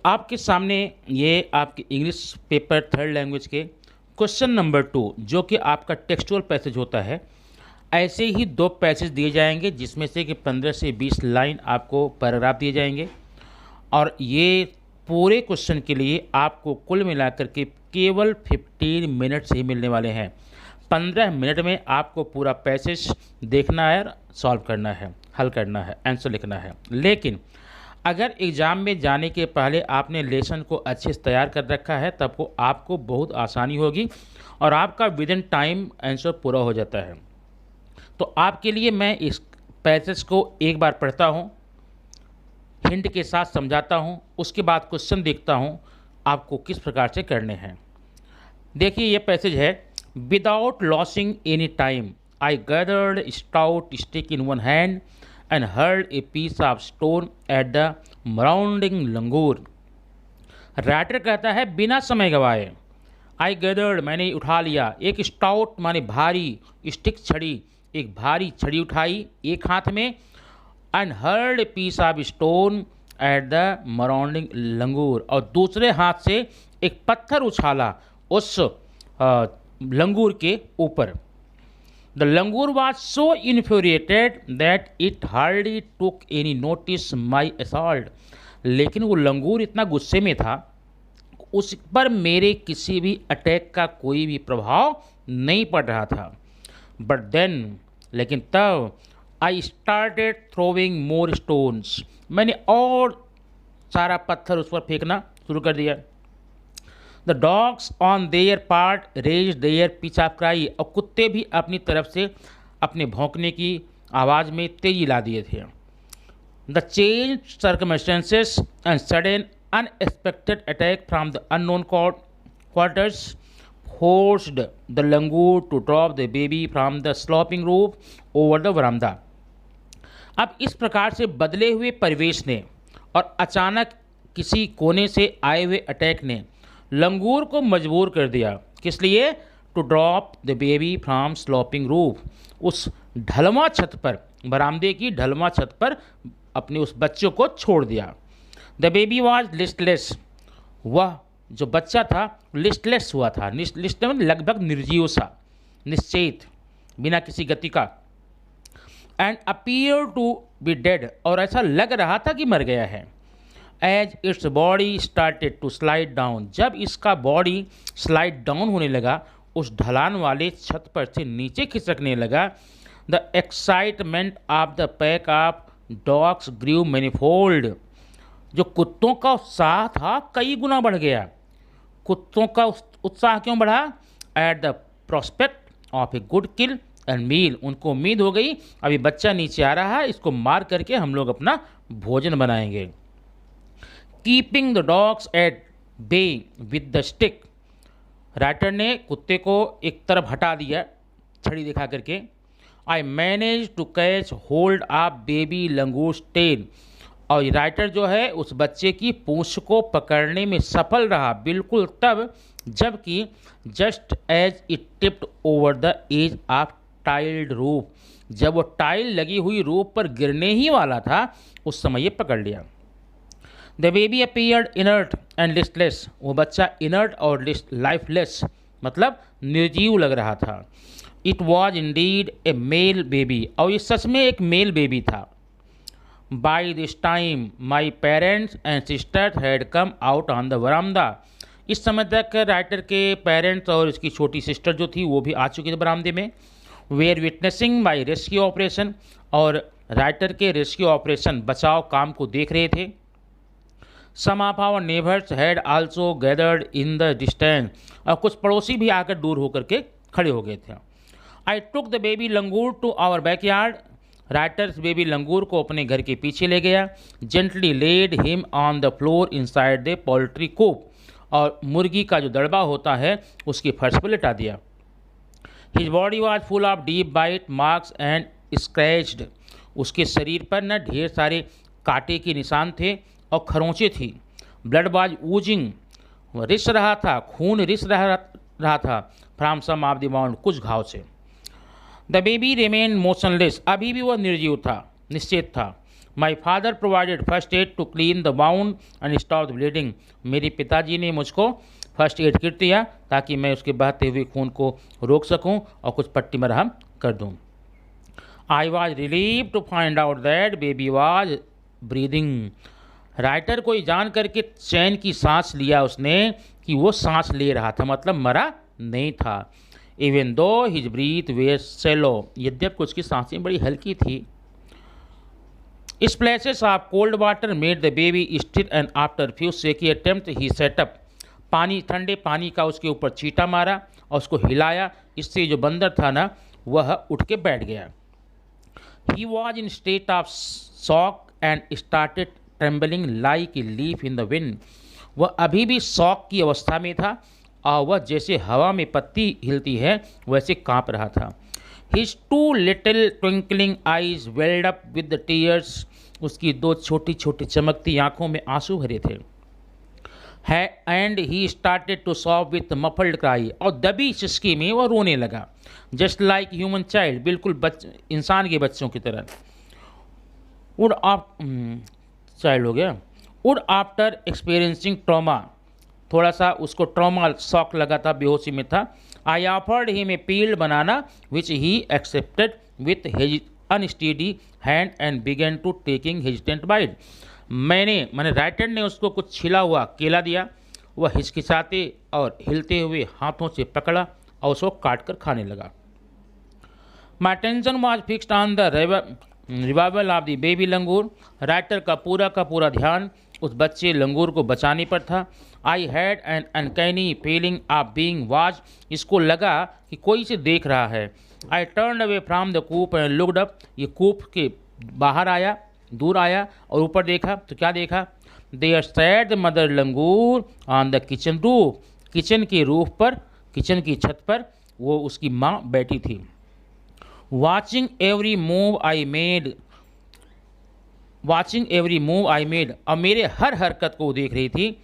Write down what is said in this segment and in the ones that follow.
आपके सामने ये आपके इंग्लिश पेपर थर्ड लैंग्वेज के क्वेश्चन नंबर 2 जो कि आपका टेक्सचुअल पैसेज होता है। ऐसे ही दो पैसेज दिए जाएंगे जिसमें से कि 15 से 20 लाइन आपको पैराग्राफ दिए जाएंगे और ये पूरे क्वेश्चन के लिए आपको कुल मिलाकर के केवल 15 मिनट्स ही मिलने वाले हैं। 15 मिनट में आपको पूरा पैसेज देखना है, सॉल्व करना है, हल करना है, आंसर लिखना है। लेकिन अगर एग्ज़ाम में जाने के पहले आपने लेसन को अच्छे से तैयार कर रखा है तब को आपको बहुत आसानी होगी और आपका विद इन टाइम आंसर पूरा हो जाता है। तो आपके लिए मैं इस पैसेज को एक बार पढ़ता हूँ, हिंट के साथ समझाता हूँ, उसके बाद क्वेश्चन देखता हूँ आपको किस प्रकार से करने हैं। देखिए ये पैसेज है। Without losing any time I gathered stout stick in one hand and hurled a piece of stone at the marauding langur. Writer कहता है बिना समय गवाए आई गैदर्ड मैंने उठा लिया, एक स्टाउट माने भारी, स्टिक छड़ी, एक भारी छड़ी उठाई एक हाथ में, and hurled a piece of stone at the marauding langur और दूसरे हाथ से एक पत्थर उछाला उस लंगूर के ऊपर। The langur was so infuriated that it hardly took any notice my assault। लेकिन वो लंगूर इतना गुस्से में था, उस पर मेरे किसी भी अटैक का कोई भी प्रभाव नहीं पड़ रहा था। But then, लेकिन तब I started throwing more stones। मैंने और सारा पत्थर उस पर फेंकना शुरू कर दिया। The dogs on their part raise their pitch of cry और कुत्ते भी अपनी तरफ से अपने भौंकने की आवाज़ में तेजी ला दिए थे। The change circumstances and sudden unexpected attack from the unknown quarters forced the langur to drop the baby from the sloping roof over the veranda. अब इस प्रकार से बदले हुए परिवेश ने और अचानक किसी कोने से आए हुए अटैक ने लंगूर को मजबूर कर दिया, किस लिए? To drop the baby from sloping roof, उस ढलवा छत पर, बरामदे की ढलवा छत पर अपने उस बच्चों को छोड़ दिया। द बेबी वॉज लिस्टलेस, वह जो बच्चा था लिस्टलेस हुआ था, लिस्ट में लगभग निर्जीव सा, निश्चेत, बिना किसी गति का। And appear to be dead, और ऐसा लग रहा था कि मर गया है। As its body started to slide down, जब इसका बॉडी स्लाइड डाउन होने लगा, उस ढलान वाले छत पर से नीचे खिसकने लगा, the excitement of the pack of dogs grew manifold, जो कुत्तों का उत्साह था कई गुना बढ़ गया। कुत्तों का उत्साह क्यों बढ़ा? At the prospect of a good kill and meal, उनको उम्मीद हो गई अभी बच्चा नीचे आ रहा है, इसको मार करके हम लोग अपना भोजन बनाएंगे। Keeping the dogs at bay with the stick, writer ने कुत्ते को एक तरफ हटा दिया छड़ी दिखा करके। I manage to catch hold of baby langur tail, और राइटर जो है उस बच्चे की पूंछ को पकड़ने में सफल रहा बिल्कुल तब जबकि just as it tipped over the edge of tiled roof, जब वो टाइल लगी हुई रूफ पर गिरने ही वाला था उस समय ये पकड़ लिया। The baby appeared inert and listless, वो बच्चा इनर्ट और लाइफलेस मतलब निर्जीव लग रहा था। It was indeed a male baby, और ये सच में एक मेल बेबी था। By this time my parents and sisters had come out on the veranda, इस समय तक राइटर के पेरेंट्स और इसकी छोटी सिस्टर जो थी वो भी आ चुकी थी बरामदे में। Were witnessing my rescue operation, और राइटर के रेस्क्यू ऑपरेशन बचाव काम को देख रहे थे। Some of our neighbors had also gathered in the distance, और कुछ पड़ोसी भी आकर दूर होकर के खड़े हो गए थे। I took the baby langur to our backyard, writers baby लंगूर को अपने घर के पीछे ले गया। Gently laid him on the floor inside the poultry coop, और मुर्गी का जो दड़बा होता है उसकी फर्श पर लिटा दिया। His body was full of deep bite marks and scratched, उसके शरीर पर न ढेर सारे कांटे के निशान थे और खरोंचे थी। ब्लड वाज ऊजिंग, रिस रहा था, खून रिस रहा था। From some of the wound, कुछ घाव से। द बेबी रिमेन मोशनलेस, अभी भी वह निर्जीव था, निश्चेत था। My father provided first aid to clean the wound and stop the bleeding. मेरे पिताजी ने मुझको फर्स्ट एड किट दिया ताकि मैं उसके बहते हुए खून को रोक सकूं और कुछ पट्टी मरहम कर दूं। I was relieve to find out that baby was breathing. Writer को ये जान करके चैन की सांस लिया उसने कि वो सांस ले रहा था, मतलब मरा नहीं था। Even though his breathe where सेलो, यद्यपि उसकी सांसें बड़ी हल्की थी। Splashes of cold water made the baby stir and after few shaky attempt he setup. पानी, ठंडे पानी का उसके ऊपर छींटा मारा और उसको हिलाया, इससे जो बंदर था ना वह उठ के बैठ गया। He was in state of shock and started trembling like a leaf in the wind. वह अभी भी शॉक की अवस्था में था और वह जैसे हवा में पत्ती हिलती है वैसे कांप रहा था। His two little twinkling eyes welled up with the tears. उसकी दो छोटी छोटी चमकती आंखों में आंसू भरे थे। And he started to sob with muffled cry, और दबी सिसकी में वह रोने लगा। जस्ट लाइक ह्यूमन चाइल्ड, बिल्कुल इंसान के बच्चों की तरह। वुड आप चाइल्ड हो गया। वुड आफ्टर एक्सपीरियंसिंग ट्रॉमा, थोड़ा सा उसको ट्रॉमा शॉक लगा था, बेहोशी में था। I offered him a peeled banana which he accepted with his unsteady hand and began to taking hesitant bite. मैंने राइटर ने उसको कुछ छिला हुआ केला दिया। वह हिचकिचाते और हिलते हुए हाथों से पकड़ा और उसको काट कर खाने लगा। My attention was fixed on the revival of the baby langur. Writer का पूरा ध्यान उस बच्चे लंगूर को बचाने पर था। I had an uncanny feeling of being watch, इसको लगा कि कोई इसे देख रहा है। I turn away from the coop and looked up, ये कूप के बाहर आया, दूर आया और ऊपर देखा तो क्या देखा? There sat the mother langur on the kitchen roof, kitchen के रूफ पर, किचन की छत पर वो उसकी माँ बैठी थी। Watching every move I made, और मेरे हर हरकत को देख रही थी।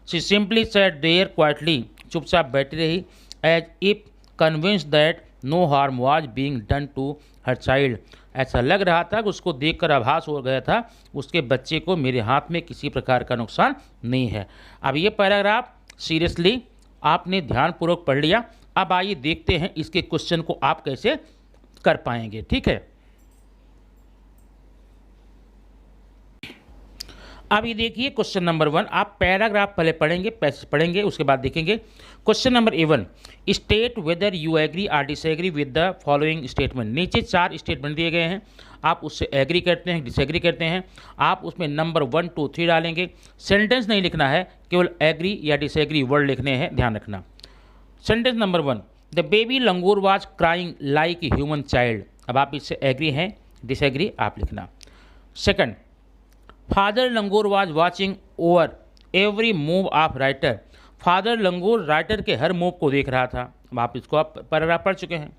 She simply sat there quietly, चुपचाप बैठी रही, as if convinced that no harm was being done to her child. ऐसा लग रहा था कि उसको देखकर आभास हो गया था उसके बच्चे को मेरे हाथ में किसी प्रकार का नुकसान नहीं है। अब ये पैराग्राफ सीरियसली आपने ध्यानपूर्वक पढ़ लिया। अब आइए देखते हैं इसके क्वेश्चन को आप कैसे कर पाएंगे। ठीक है, अब ये देखिए क्वेश्चन नंबर 1। आप पैराग्राफ पहले पढ़ेंगे, पैसेज पढ़ेंगे, उसके बाद देखेंगे। Question number 1, state whether you agree और disagree with the following statement. नीचे 4 स्टेटमेंट दिए गए हैं, आप उससे एग्री करते हैं, डिसएग्री करते हैं। आप उसमें नंबर 1, 2, 3 डालेंगे। सेंटेंस नहीं लिखना है, केवल एग्री या डिसएग्री वर्ड लिखने हैं, ध्यान रखना। Sentence number 1, the baby langur was crying like a human child. अब आप इससे एग्री हैं, डिसएग्री आप लिखना। Second, father langur was watching over every move of writer. Father langur writer के हर मूव को देख रहा था। अब आप इसको आप पैराग्राफ पढ़ चुके हैं।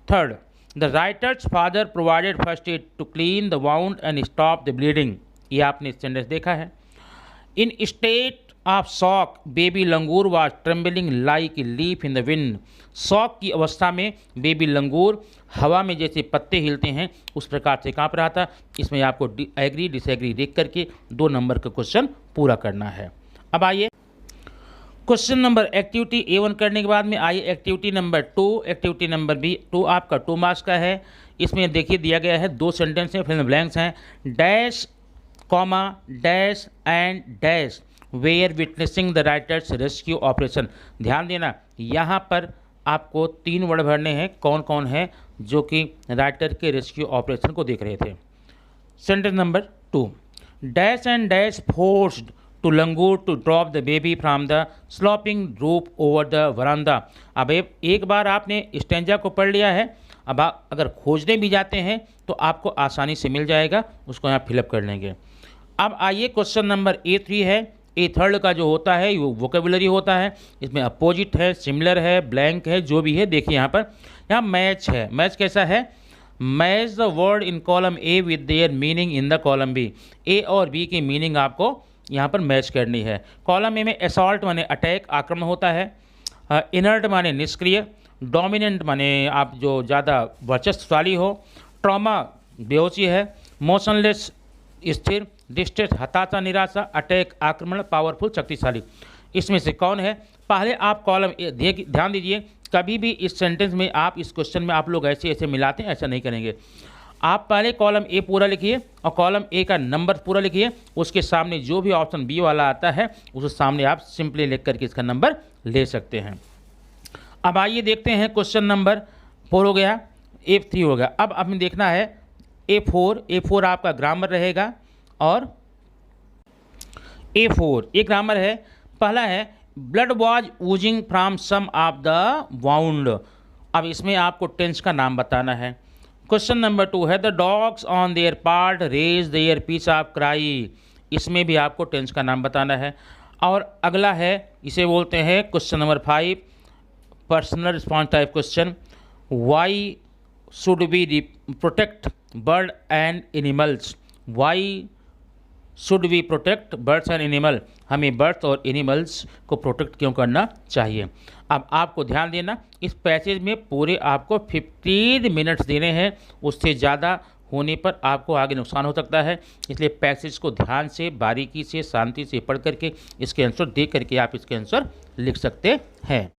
Third, the writer's father provided first aid to clean the wound and stop the bleeding. ये आपने सेंटेंस देखा है। In state of shock baby langur was trembling like a leaf in the wind. Shock की अवस्था में बेबी लंगूर हवा में जैसे पत्ते हिलते हैं उस प्रकार से कांप रहा था। इसमें आपको एग्री डिसएग्री देख करके 2 नंबर का क्वेश्चन पूरा करना है। अब आइए क्वेश्चन नंबर एक्टिविटी A1 करने के बाद में आइए activity number 2। Activity number B2 आपका 2 मार्क्स का है। इसमें देखिए दिया गया है 2 सेंटेंस हैं, फिर ब्लैंक्स हैं। Dash comma dash and dash were witnessing the writer's rescue operation. ध्यान देना, यहाँ पर आपको 3 वर्ड भरने हैं। कौन कौन है जो कि राइटर के रेस्क्यू ऑपरेशन को देख रहे थे। Sentence number 2, dash and dash forced to langur to drop the baby from the sloping roof over the veranda. अब एक बार आपने स्टेंजा को पढ़ लिया है, अब आप अगर खोजने भी जाते हैं तो आपको आसानी से मिल जाएगा, उसको यहाँ फिलअप कर लेंगे। अब आइए क्वेश्चन नंबर A3 है। A3 का जो होता है वो वोकेबुलरी होता है। इसमें अपोजिट है, सिमिलर है, ब्लैंक है, जो भी है। देखिए यहाँ मैच है। मैच कैसा है? Match the word in column A with their meaning in the column B। A और B की मीनिंग आपको यहाँ पर मैच करनी है। कॉलम A में असॉल्ट माने अटैक, आक्रमण होता है। इनर्ट माने निष्क्रिय। डोमिनेंट माने आप जो ज़्यादा वर्चस्वशाली हो। ट्रॉमा बेहोशी है। मोशनलेस स्थिर, डिस्ट्रेस हताशा निराशा, अटैक आक्रमण, पावरफुल शक्तिशाली। इसमें से कौन है? पहले आप कॉलम ए ध्यान दीजिए, कभी भी इस सेंटेंस में आप इस क्वेश्चन में आप लोग ऐसे ऐसे मिलाते हैं, ऐसा नहीं करेंगे। आप पहले कॉलम ए पूरा लिखिए और कॉलम ए का नंबर पूरा लिखिए, उसके सामने जो भी ऑप्शन बी वाला आता है उसके सामने आप सिंपली लिख करके इसका नंबर ले सकते हैं। अब आइए देखते हैं क्वेश्चन नंबर 4 हो गया, A3 हो गया। अब हमें देखना है A4 आपका ग्रामर रहेगा और A4 ये ग्रामर है। पहला है blood was oozing from some of the wound. अब इसमें आपको टेंस का नाम बताना है। क्वेश्चन नंबर 2 है the dogs on their part raise their piece of cry. इसमें भी आपको टेंस का नाम बताना है। और अगला है, इसे बोलते हैं question number 5 personal response type question. Why should we protect bird and animals. Why should we protect birds and animal. हमें बर्ड्स और एनिमल्स को प्रोटेक्ट क्यों करना चाहिए। अब आपको ध्यान देना, इस पैसेज में पूरे आपको 15 मिनट्स देने हैं, उससे ज़्यादा होने पर आपको आगे नुकसान हो सकता है। इसलिए पैसेज को ध्यान से, बारीकी से, शांति से पढ़ करके इसके आंसर देख करके आप इसके आंसर लिख सकते हैं।